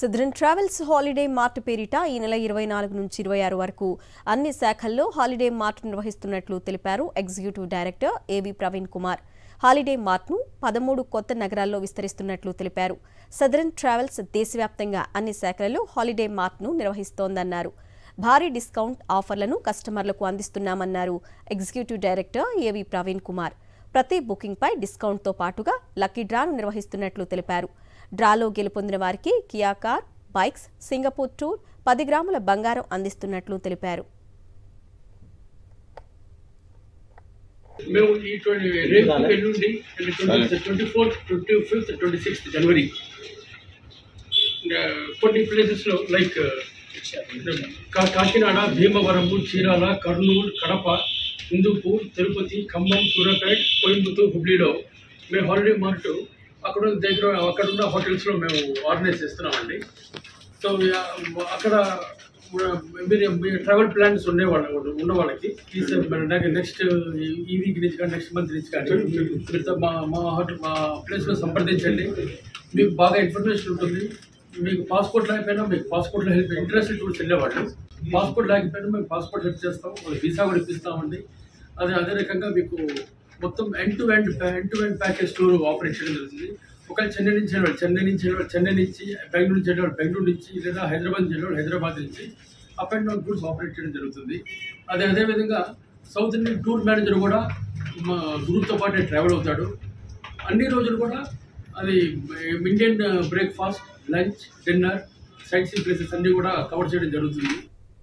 సిద్రన్ travels holiday mart పేరిట ఈ నెల 24 నుంచి 26 వరకు అన్ని శాఖల్లో హాలిడే మార్ట్ నిర్వహిస్తున్నట్లు తెలిపారు ఎగ్జిక్యూటివ్ డైరెక్టర్ ఏవి ప్రవీణ్ కుమార్. హాలిడే మార్ట్ను 13 కొత్త నగరాల్లో విస్తరిస్తున్నట్లు తెలిపారు. సిద్రన్ ట్రావెల్స్ దేశవ్యాప్తంగా అన్ని శాఖలలో హాలిడే మార్ట్ను నిర్వహిస్తోందన్నారు. భారీ డిస్కౌంట్ ఆఫర్లను కస్టమర్లకు అందిస్తున్నామన్నారు ఎగ్జిక్యూటివ్ డైరెక్టర్ ఏవి ప్రవీణ్ కుమార్. ప్రతి బుకింగ్పై డిస్కౌంట్తో పాటుగా లక్కీ డ్రాను నిర్వహిస్తున్నట్లు తెలిపారు. డ్రాలో గెలుపొందిన వారికి Kia car, bikes, Singapore tour, 10 గ్రాముల బంగారం అందిస్తున్నట్లు తెలిపారు. మేము ఈ 24th, 25th, 26th జనవరి కొన్ని ప్లేసెస్లో లైక్ కాకినాడ, భీమవరము, చీరాల, కర్నూలు, కడప, హిందూపూర్, తిరుపతి, ఖమ్మం, సూర్యాపేట, కోయంబత్తూర్, హుబ్లీలో మేము హాలిడే మార్ట్ అక్కడున్న హోటల్స్లో మేము ఆర్గనైజ్ చేస్తున్నామండి. సో అక్కడ మీరు ట్రావెల్ ప్లాన్స్ ఉన్న వాళ్ళకి నెక్స్ట్ ఈ వీక్ నుంచి కానీ నెక్స్ట్ మంత్ నుంచి కానీ మా ప్లేస్లో సంప్రదించండి. మీకు బాగా ఇన్ఫర్మేషన్ ఉంటుంది. మీకు పాస్పోర్ట్ లేకపోయినా మీకు పాస్పోర్ట్లో హెల్ప్ ఇంటర్నేషనల్ టూర్స్ వెళ్ళేవాళ్ళు పాస్పోర్ట్ లేకపోయినా మేము పాస్పోర్ట్ హెల్ప్ చేస్తాం, వీసా కూడా ఇప్పిస్తామండి. అదే రకంగా మీకు మొత్తం end to end package tour operate చేయడం జరుగుతుంది. ఒకవేళ చెన్నై నుంచి బెంగళూరు నుంచి వెళ్ళేవాళ్ళు బెంగళూరు నుంచి, లేదా హైదరాబాద్ నుంచి వెళ్ళేవాళ్ళు హైదరాబాద్ నుంచి up and down tours operate చేయడం జరుగుతుంది. అదేవిధంగా సౌత్ ఇండియన్ టూర్ మేనేజర్ కూడా మా గ్రూప్తో పాటు ట్రావెల్ అవుతాడు. అన్ని రోజులు కూడా అది Indian breakfast, lunch, dinner, sight seeing places అన్నీ కూడా కవర్ చేయడం జరుగుతుంది.